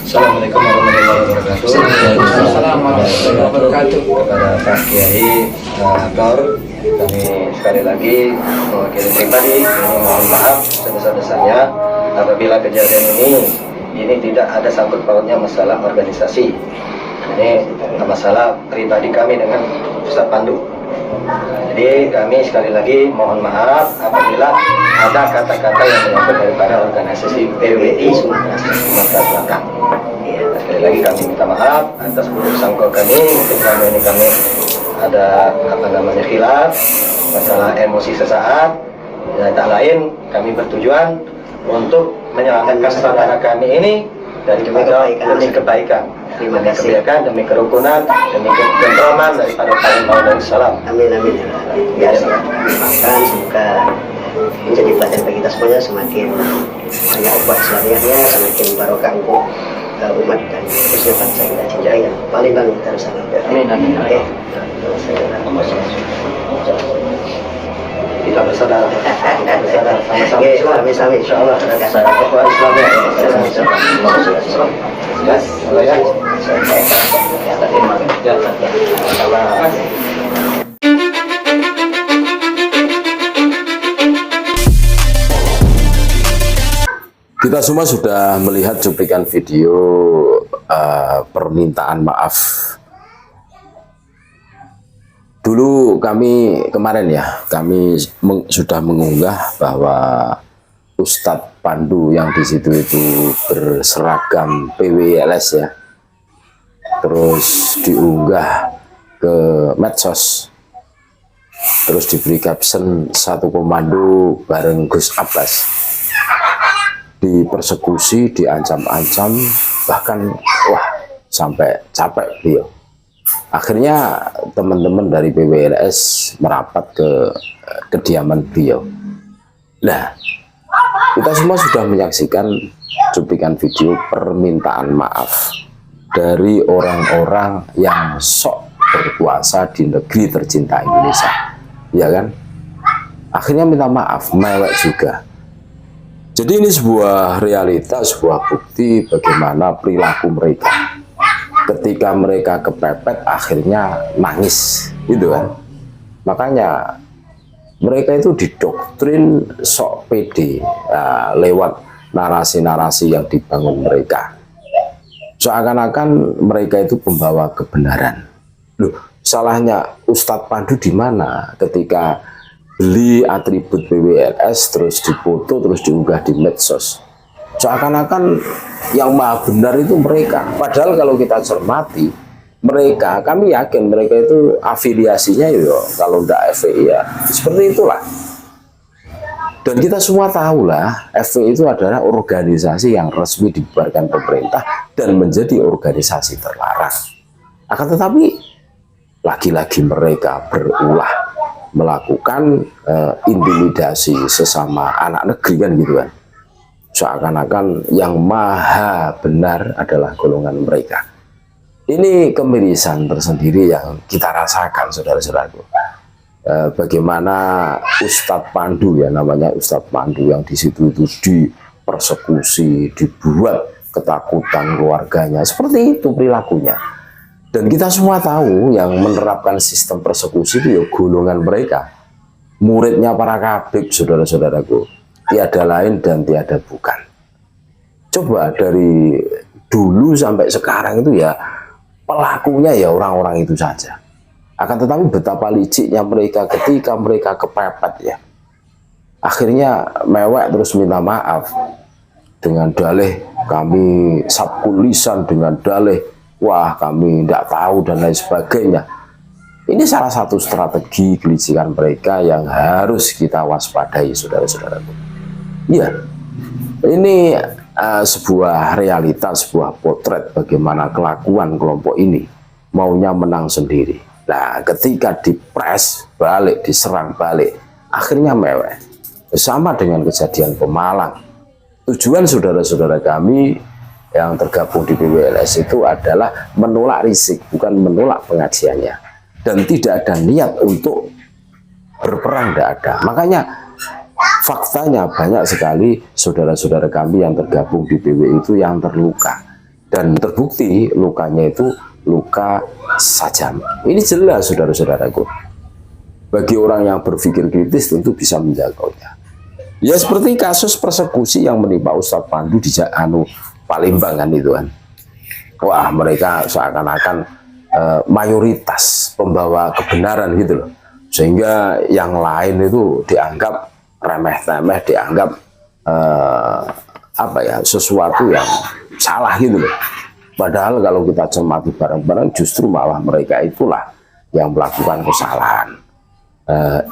Assalamualaikum warahmatullahi wabarakatuh. Assalamualaikum warahmatullahi wabarakatuh. Kepada Pak Kiai Akor, kami sekali lagi mewakili pribadi mohon maaf sebesar-besarnya apabila kejadian ini tidak ada sangkut pautnya masalah organisasi. Ini masalah pribadi kami dengan Ustaz Pandu. Jadi kami sekali lagi mohon maaf apabila ada kata-kata yang menyangkut daripada organisasi PWI Sumatera Selatan. Sekali lagi kami minta maaf atas buruk sangka kami. Mungkin kami ada khilaf, masalah emosi sesaat. Dan tak lain kami bertujuan untuk menyelamatkan saudara kami ini daripada demi kebaikan. Demi kebaikan, demi kerukunan, demi ketentraman daripada paling salam. Amin amin. Biasa. Makan semoga menjadi pelajaran bagi kita semuanya, semakin banyak obat Islamiyahnya, semakin barokah untuk umat dan khususnya bangsa kita cintai yang paling bangun Darussalam. Amin amin. Oke. Kita bersaudara. Sama-sama. Sama-sama insyaallah. Kita semua sudah melihat cuplikan video permintaan maaf. Dulu kami kemarin kami sudah mengunggah bahwa Ustadz Pandu yang di situ itu berseragam PWLS terus diunggah ke medsos, terus diberi caption satu komando bareng Gus Abbas, dipersekusi, diancam-ancam, bahkan sampai capek beliau. Akhirnya teman-teman dari PWLS merapat ke kediaman beliau. Nah, kita semua sudah menyaksikan cuplikan video permintaan maaf dari orang-orang yang sok berkuasa di negeri tercinta Indonesia, ya kan? Akhirnya minta maaf, mewek juga. Jadi ini sebuah realitas, sebuah bukti bagaimana perilaku mereka. Ketika mereka kepepet, akhirnya nangis, gitu kan? Makanya mereka itu didoktrin sok pede lewat narasi-narasi yang dibangun mereka. Seakan-akan mereka itu pembawa kebenaran. Loh, salahnya Ustadz Pandu di mana ketika beli atribut PWLS terus dipoto terus diunggah di medsos? Seakan-akan yang maha benar itu mereka. Padahal kalau kita cermati mereka, kami yakin mereka itu afiliasinya kalau tidak FPI seperti itulah. Dan kita semua tahulah FPI itu adalah organisasi yang resmi dibubarkan pemerintah dan menjadi organisasi terlarang. Akan tetapi lagi-lagi mereka berulah melakukan intimidasi sesama anak negeri kan gitu kan. Seakan-akan yang maha benar adalah golongan mereka. Ini kemirisan tersendiri yang kita rasakan, saudara-saudaraku. Bagaimana Ustadz Pandu namanya Ustadz Pandu yang di situ itu dipersekusi, dibuat ketakutan keluarganya. Seperti itu perilakunya. Dan kita semua tahu yang menerapkan sistem persekusi itu golongan mereka. Muridnya para kabib, saudara-saudaraku. Tiada lain dan tiada bukan. Coba dari dulu sampai sekarang itu pelakunya orang-orang itu saja. Akan tetapi betapa liciknya mereka ketika mereka kepepet akhirnya mewek terus minta maaf dengan dalih kami sabkul lisan, dengan dalih wah kami tidak tahu dan lain sebagainya. Ini salah satu strategi kelicikan mereka yang harus kita waspadai, saudara-saudaraku. Ya, ini sebuah realitas, sebuah potret bagaimana kelakuan kelompok ini maunya menang sendiri. Nah, ketika dipres balik, diserang balik, akhirnya mewek. Sama dengan kejadian Pemalang. Tujuan saudara-saudara kami yang tergabung di PWLS itu adalah menolak risik, bukan menolak pengajiannya. Dan tidak ada niat untuk berperang, tidak ada. Makanya faktanya banyak sekali saudara-saudara kami yang tergabung di PWI itu yang terluka. dan terbukti lukanya itu luka sajam. Ini jelas saudara-saudaraku. Bagi orang yang berpikir kritis tentu bisa menjagaunya. Ya seperti kasus persekusi yang menimpa Ustadz Pandu di Palembang kan itu kan. Wah, mereka seakan-akan mayoritas pembawa kebenaran gitu loh. Sehingga yang lain itu dianggap remeh-temeh, dianggap sesuatu yang salah gitu loh. Padahal kalau kita cermati bareng-bareng justru malah mereka itulah yang melakukan kesalahan.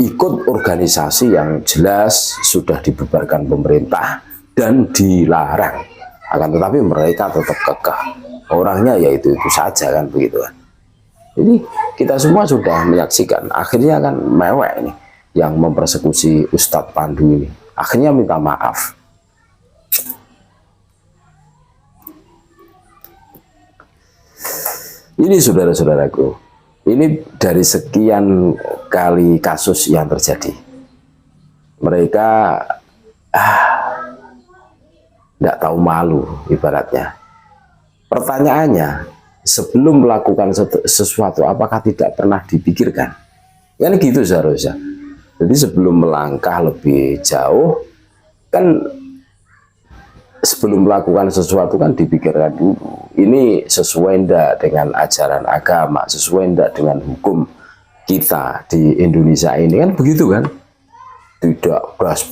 Ikut organisasi yang jelas sudah dibubarkan pemerintah dan dilarang. Akan tetapi mereka tetap kekeh. Orangnya ya itu saja kan begitu kan. Jadi kita semua sudah menyaksikan. Akhirnya kan mewek ini yang mempersekusi Ustadz Pandu ini. Akhirnya minta maaf. Ini saudara-saudaraku, ini dari sekian kali kasus yang terjadi, mereka tidak tahu malu ibaratnya. Pertanyaannya, sebelum melakukan sesuatu, apakah tidak pernah dipikirkan? Kan gitu seharusnya. Jadi sebelum melangkah lebih jauh, kan sebelum melakukan sesuatu kan dipikirkan dulu. Ini sesuai enggak dengan ajaran agama, sesuai enggak dengan hukum kita di Indonesia ini, kan begitu kan? Tidak bras,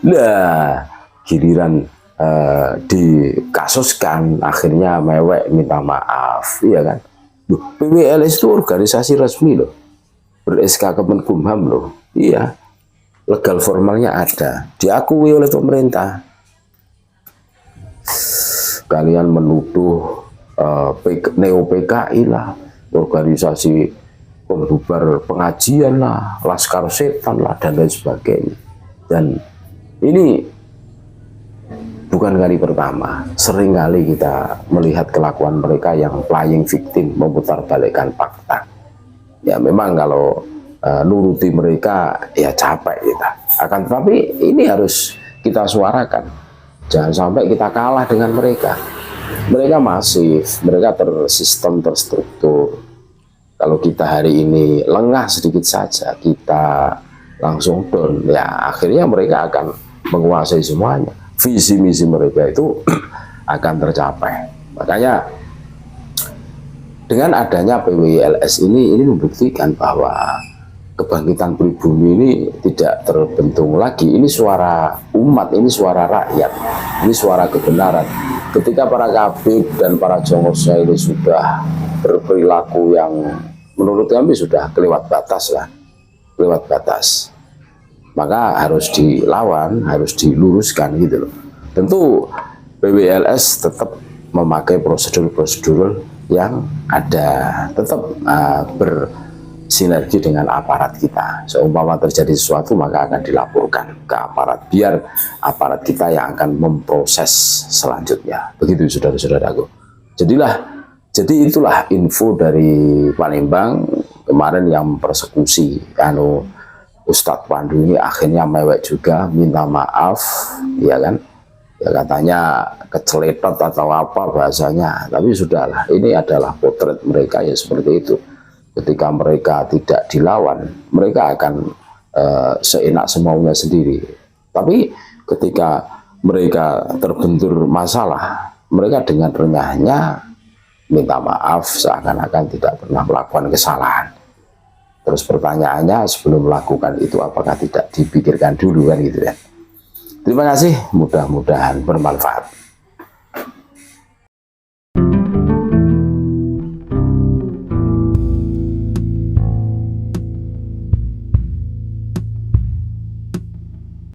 lah giliran dikasuskan, akhirnya mewek minta maaf, iya kan? Loh, PWLS itu organisasi resmi loh, ber-SK Kemenkumham loh, iya, legal formalnya ada, diakui oleh pemerintah. Kalian menuduh Neo PKI lah, organisasi pembubar pengajian lah, Laskar Setan lah, dan lain sebagainya. Dan ini bukan kali pertama, sering kali kita melihat kelakuan mereka yang playing victim, memutarbalikkan fakta. Ya memang kalau nuruti mereka ya capek kita. Akan tetapi ini harus kita suarakan. Jangan sampai kita kalah dengan mereka. Mereka masif, mereka tersistem, terstruktur. Kalau kita hari ini lengah sedikit saja, kita langsung down, ya akhirnya mereka akan menguasai semuanya. Visi misi mereka itu akan tercapai. Makanya dengan adanya PWLS ini membuktikan bahwa kebangkitan pribumi ini tidak terbentuk lagi. Ini suara umat, ini suara rakyat, ini suara kebenaran. Ketika para kabib dan para jongosnya ini sudah berperilaku yang menurut kami sudah kelewat batas lah, kelewat batas, maka harus dilawan, harus diluruskan gitu loh. Tentu PWLS tetap memakai prosedur-prosedur yang ada, tetap bersinergi dengan aparat kita. Seumpama terjadi sesuatu maka akan dilaporkan ke aparat, biar aparat kita yang akan memproses selanjutnya. Begitu saudara-saudaraku. Jadi itulah info dari Palembang kemarin yang persekusi Ustadz Pandu ini, akhirnya mewek juga, minta maaf, ya kan? Ya katanya keceletot atau apa bahasanya, tapi sudahlah, ini adalah potret mereka ya seperti itu. Ketika mereka tidak dilawan, mereka akan seenak semaunya sendiri. Tapi ketika mereka terbentur masalah, mereka dengan renyahnya minta maaf, seakan-akan tidak pernah melakukan kesalahan. Terus pertanyaannya, sebelum melakukan itu apakah tidak dipikirkan dulu kan gitu ya. Terima kasih, mudah-mudahan bermanfaat.